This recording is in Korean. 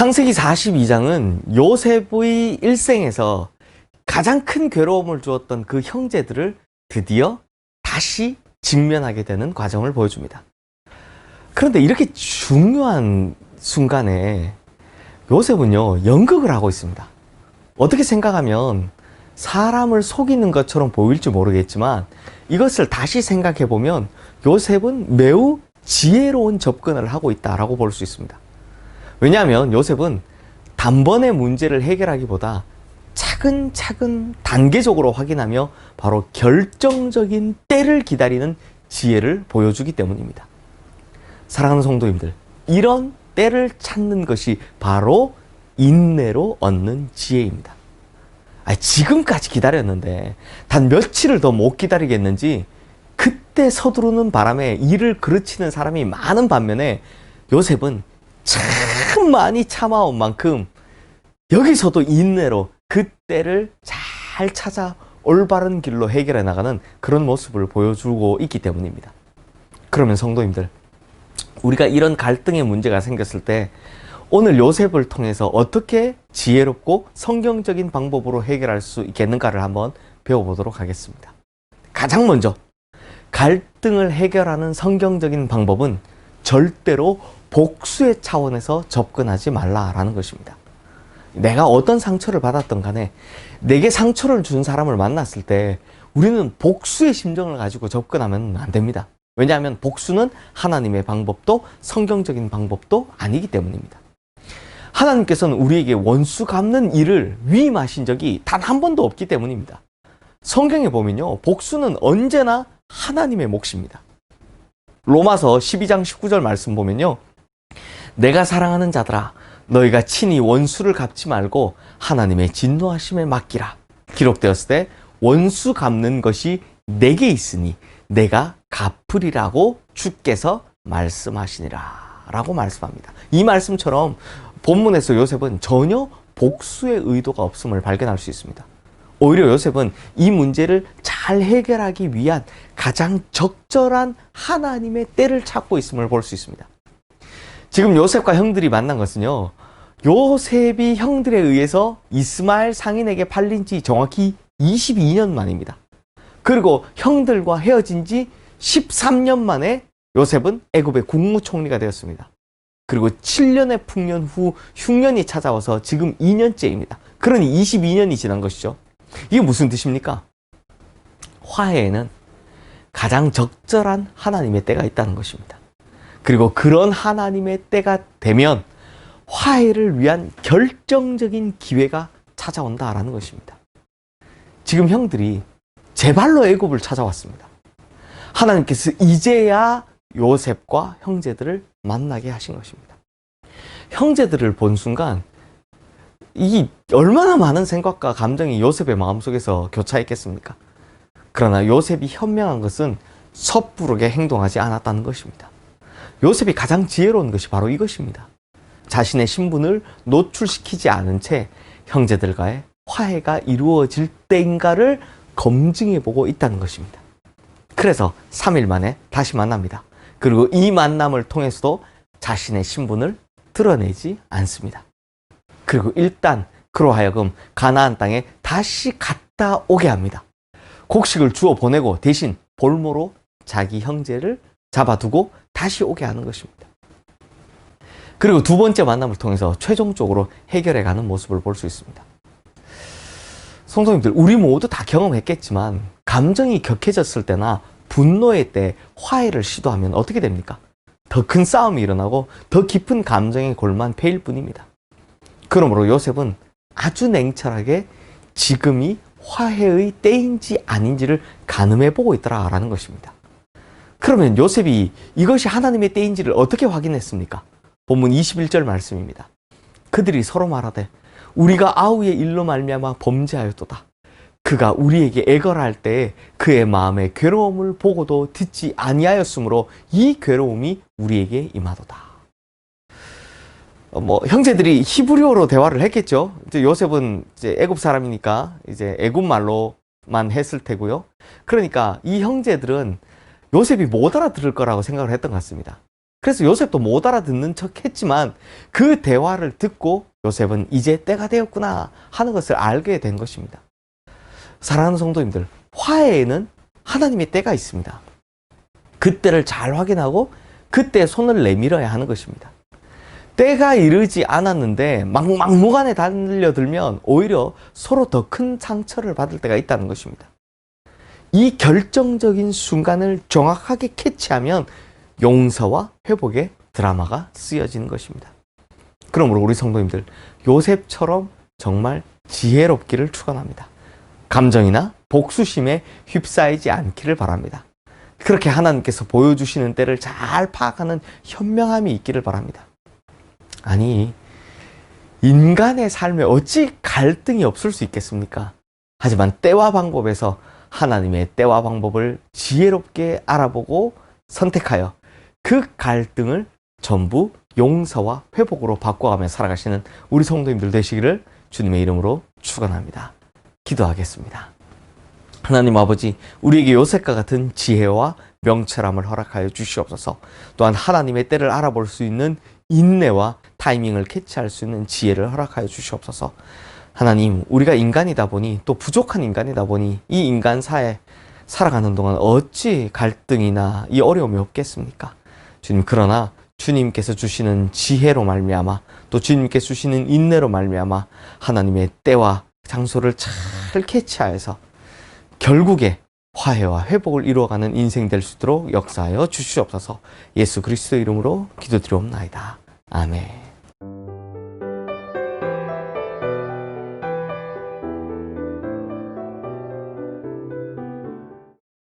창세기 42장은 요셉의 일생에서 가장 큰 괴로움을 주었던 그 형제들을 드디어 다시 직면하게 되는 과정을 보여줍니다. 그런데 이렇게 중요한 순간에 요셉은요, 연극을 하고 있습니다. 어떻게 생각하면 사람을 속이는 것처럼 보일지 모르겠지만 이것을 다시 생각해 보면 요셉은 매우 지혜로운 접근을 하고 있다라고 볼 수 있습니다. 왜냐하면 요셉은 단번에 문제를 해결하기보다 차근차근 단계적으로 확인하며 바로 결정적인 때를 기다리는 지혜를 보여주기 때문입니다. 사랑하는 성도님들, 이런 때를 찾는 것이 바로 인내로 얻는 지혜입니다. 지금까지 기다렸는데 단 며칠을 더 못 기다리겠는지 그때 서두르는 바람에 일을 그르치는 사람이 많은 반면에 요셉은 참 많이 참아온 만큼 여기서도 인내로 그 때를 잘 찾아 올바른 길로 해결해 나가는 그런 모습을 보여주고 있기 때문입니다. 그러면 성도님들, 우리가 이런 갈등의 문제가 생겼을 때 오늘 요셉을 통해서 어떻게 지혜롭고 성경적인 방법으로 해결할 수 있겠는가를 한번 배워보도록 하겠습니다. 가장 먼저 갈등을 해결하는 성경적인 방법은 절대로 복수의 차원에서 접근하지 말라라는 것입니다. 내가 어떤 상처를 받았던 간에 내게 상처를 준 사람을 만났을 때 우리는 복수의 심정을 가지고 접근하면 안 됩니다. 왜냐하면 복수는 하나님의 방법도 성경적인 방법도 아니기 때문입니다. 하나님께서는 우리에게 원수 갚는 일을 위임하신 적이 단 한 번도 없기 때문입니다. 성경에 보면요, 복수는 언제나 하나님의 몫입니다. 로마서 12장 19절 말씀 보면요, 내가 사랑하는 자들아, 너희가 친히 원수를 갚지 말고 하나님의 진노하심에 맡기라. 기록되었을 때 원수 갚는 것이 내게 있으니 내가 갚으리라고 주께서 말씀하시니라 라고 말씀합니다. 이 말씀처럼 본문에서 요셉은 전혀 복수의 의도가 없음을 발견할 수 있습니다. 오히려 요셉은 이 문제를 잘 해결하기 위한 가장 적절한 하나님의 때를 찾고 있음을 볼 수 있습니다. 지금 요셉과 형들이 만난 것은요, 요셉이 형들에 의해서 이스마엘 상인에게 팔린 지 정확히 22년 만입니다. 그리고 형들과 헤어진 지 13년 만에 요셉은 애굽의 국무총리가 되었습니다. 그리고 7년의 풍년 후 흉년이 찾아와서 지금 2년째입니다. 그러니 22년이 지난 것이죠. 이게 무슨 뜻입니까? 화해에는 가장 적절한 하나님의 때가 있다는 것입니다. 그리고 그런 하나님의 때가 되면 화해를 위한 결정적인 기회가 찾아온다라는 것입니다. 지금 형들이 제발로 애굽을 찾아왔습니다. 하나님께서 이제야 요셉과 형제들을 만나게 하신 것입니다. 형제들을 본 순간 이 얼마나 많은 생각과 감정이 요셉의 마음속에서 교차했겠습니까? 그러나 요셉이 현명한 것은 섣부르게 행동하지 않았다는 것입니다. 요셉이 가장 지혜로운 것이 바로 이것입니다. 자신의 신분을 노출시키지 않은 채 형제들과의 화해가 이루어질 때인가를 검증해보고 있다는 것입니다. 그래서 3일 만에 다시 만납니다. 그리고 이 만남을 통해서도 자신의 신분을 드러내지 않습니다. 그리고 일단 그로 하여금 가나안 땅에 다시 갔다 오게 합니다. 곡식을 주워 보내고 대신 볼모로 자기 형제를 잡아두고 다시 오게 하는 것입니다. 그리고 두 번째 만남을 통해서 최종적으로 해결해가는 모습을 볼 수 있습니다. 성도님들, 우리 모두 다 경험했겠지만 감정이 격해졌을 때나 분노의 때 화해를 시도하면 어떻게 됩니까? 더 큰 싸움이 일어나고 더 깊은 감정의 골만 패일 뿐입니다. 그러므로 요셉은 아주 냉철하게 지금이 화해의 때인지 아닌지를 가늠해보고 있더라라는 것입니다. 그러면 요셉이 이것이 하나님의 때인지를 어떻게 확인했습니까? 본문 21절 말씀입니다. 그들이 서로 말하되 우리가 아우의 일로 말미암아 범죄하였도다. 그가 우리에게 애걸할 때에 그의 마음의 괴로움을 보고도 듣지 아니하였으므로 이 괴로움이 우리에게 임하도다. 형제들이 히브리어로 대화를 했겠죠. 이제 요셉은 이제 애굽 사람이니까 이제 애굽 말로만 했을 테고요. 그러니까 이 형제들은 요셉이 못 알아들을 거라고 생각을 했던 것 같습니다. 그래서 요셉도 못 알아듣는 척 했지만 그 대화를 듣고 요셉은 이제 때가 되었구나 하는 것을 알게 된 것입니다. 사랑하는 성도님들, 화해에는 하나님의 때가 있습니다. 그 때를 잘 확인하고 그때 손을 내밀어야 하는 것입니다. 때가 이르지 않았는데 막무가내 달려들면 오히려 서로 더 큰 상처를 받을 때가 있다는 것입니다. 이 결정적인 순간을 정확하게 캐치하면 용서와 회복의 드라마가 쓰여지는 것입니다. 그러므로 우리 성도님들, 요셉처럼 정말 지혜롭기를 축원합니다. 감정이나 복수심에 휩싸이지 않기를 바랍니다. 그렇게 하나님께서 보여주시는 때를 잘 파악하는 현명함이 있기를 바랍니다. 아니, 인간의 삶에 어찌 갈등이 없을 수 있겠습니까? 하지만 때와 방법에서 하나님의 때와 방법을 지혜롭게 알아보고 선택하여 그 갈등을 전부 용서와 회복으로 바꿔가며 살아가시는 우리 성도님들 되시기를 주님의 이름으로 축원합니다. 기도하겠습니다. 하나님 아버지, 우리에게 요셉과 같은 지혜와 명철함을 허락하여 주시옵소서. 또한 하나님의 때를 알아볼 수 있는 인내와 타이밍을 캐치할 수 있는 지혜를 허락하여 주시옵소서. 하나님, 우리가 인간이다 보니, 또 부족한 인간이다 보니 이 인간사에 살아가는 동안 어찌 갈등이나 이 어려움이 없겠습니까? 주님, 그러나 주님께서 주시는 지혜로 말미암아, 또 주님께서 주시는 인내로 말미암아 하나님의 때와 장소를 잘 캐치하여서 결국에 화해와 회복을 이루어가는 인생 될 수 있도록 역사하여 주시옵소서. 예수 그리스도 이름으로 기도드리옵나이다. 아멘.